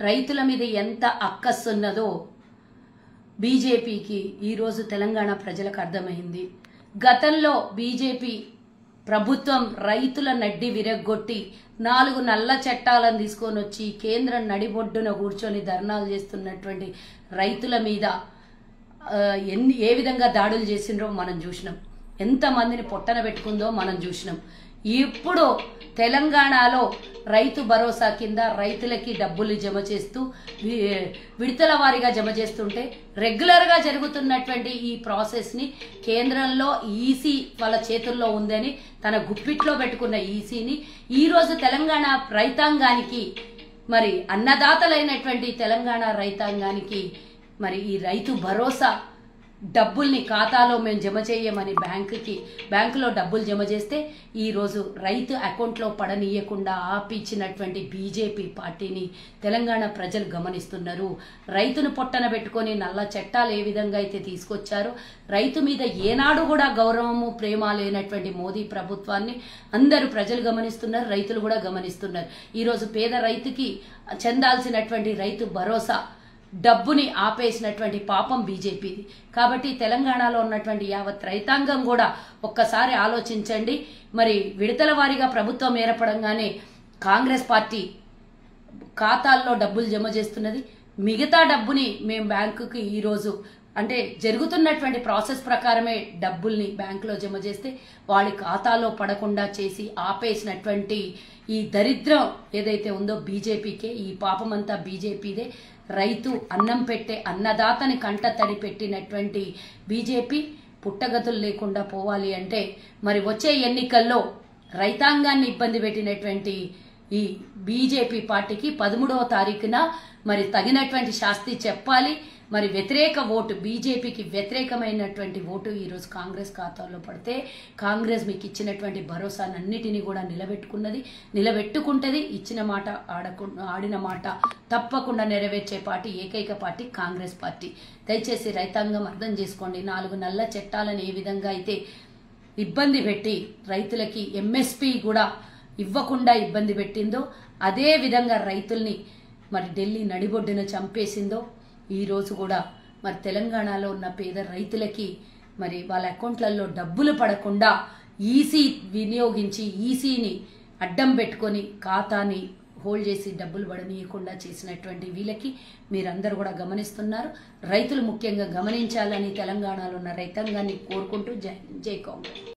రైతుల మీద ఎంత అక్కసున్నదో బీజేపీకి ఈరోజు తెలంగాణ ప్రజలకు అర్థమైంది. గతంలో బీజేపీ ప్రభుత్వం రైతుల నడ్డి విరగ్గొట్టి 4 నల్ల చట్టాలను తీసుకొని వచ్చి కేంద్రం నడిబొడ్డున కూర్చొని ధర్నాలు చేస్తున్నటువంటి రైతుల మీద ఏ విధంగా దాడులు చేసిండ్రో మనం చూసినాం. ఎంతమందిని పొట్టన పెట్టుకుందో మనం చూసినాం. ఇప్పుడు తెలంగాణలో రైతు భరోసా కింద రైతులకి డబ్బులు జమ చేస్తూ విడతల వారీగా జమ చేస్తుంటే రెగ్యులర్గా జరుగుతున్నటువంటి ఈ ప్రాసెస్ని కేంద్రంలో ఈసీ వాళ్ళ చేతుల్లో ఉందని తన గుప్పిట్లో పెట్టుకున్న ఈసీని ఈరోజు తెలంగాణ రైతాంగానికి మరి అన్నదాతలైనటువంటి తెలంగాణ రైతాంగానికి మరి ఈ రైతు భరోసా డబ్బుల్ని ఖాతాలో మేము జమ చేయమని బ్యాంకులో డబ్బులు జమ చేస్తే ఈరోజు రైతు అకౌంట్లో పడనీయకుండా ఆపిచ్చినటువంటి బీజేపీ పార్టీని తెలంగాణ ప్రజలు గమనిస్తున్నారు. రైతును పొట్టన పెట్టుకొని నల్ల చట్టాలు ఏ విధంగా అయితే తీసుకొచ్చారో రైతు మీద ఏనాడు కూడా గౌరవము ప్రేమ లేనటువంటి మోదీ ప్రభుత్వాన్ని అందరూ ప్రజలు గమనిస్తున్నారు, రైతులు కూడా గమనిస్తున్నారు. ఈరోజు పేద రైతుకి చెందాల్సినటువంటి రైతు భరోసా డబ్బుని ఆపేసినటువంటి పాపం బీజేపీది. కాబట్టి తెలంగాణలో ఉన్నటువంటి యావత్ రైతాంగం కూడా ఒక్కసారి ఆలోచించండి. మరి విడతల వారీగా ప్రభుత్వం ఏర్పడంగానే కాంగ్రెస్ పార్టీ ఖాతాల్లో డబ్బులు జమ చేస్తున్నది. మిగతా డబ్బుని మేము బ్యాంకుకి ఈరోజు అంటే జరుగుతున్నటువంటి ప్రాసెస్ ప్రకారమే డబ్బుల్ని బ్యాంకులో జమ చేస్తే వాళ్ళ ఖాతాలో పడకుండా చేసి ఆపేసినటువంటి ఈ దరిద్రం ఏదైతే ఉందో బీజేపీకే. ఈ పాపమంతా బీజేపీదే. రైతు అన్నం పెట్టే అన్నదాతని కంట తడి పెట్టినటువంటి బీజేపీ పుట్టగతులు లేకుండా పోవాలి అంటే మరి వచ్చే ఎన్నికల్లో రైతాంగాన్ని ఇబ్బంది పెట్టినటువంటి ఈ బీజేపీ పార్టీకి 13వ తారీఖున మరి తగినటువంటి శాస్తి చెప్పాలి. మరి వ్యతిరేక ఓటు బీజేపీకి వ్యతిరేకమైనటువంటి ఓటు ఈరోజు కాంగ్రెస్ ఖాతాలో పడితే కాంగ్రెస్ మీకు ఇచ్చినటువంటి భరోసానన్నిటినీ కూడా నిలబెట్టుకుంటుంది. ఇచ్చిన మాట ఆడిన మాట తప్పకుండా నెరవేర్చే పార్టీ ఏకైక పార్టీ కాంగ్రెస్ పార్టీ. దయచేసి రైతాంగం అర్థం చేసుకోండి. 4 నల్ల చట్టాలను ఏ విధంగా అయితే ఇబ్బంది పెట్టి రైతులకి ఎంఎస్పీ కూడా ఇవ్వకుండా ఇబ్బంది పెట్టిందో అదే విధంగా రైతుల్ని మరి ఢిల్లీ నడిబొడ్డున చంపేసిందో ఈరోజు కూడా మరి తెలంగాణలో ఉన్న పేద రైతులకి మరి వాళ్ళ అకౌంట్లలో డబ్బులు పడకుండా ఈసీ వినియోగించి ఈసీని అడ్డం పెట్టుకొని ఖాతాని హోల్డ్ చేసి డబ్బులు పడనీయకుండా చేసినటువంటి వీళ్ళకి మీరందరూ కూడా గమనిస్తున్నారు. రైతులు ముఖ్యంగా గమనించాలని తెలంగాణలో ఉన్న రైతాంగాన్ని కోరుకుంటూ జై కాంగ్రెస్.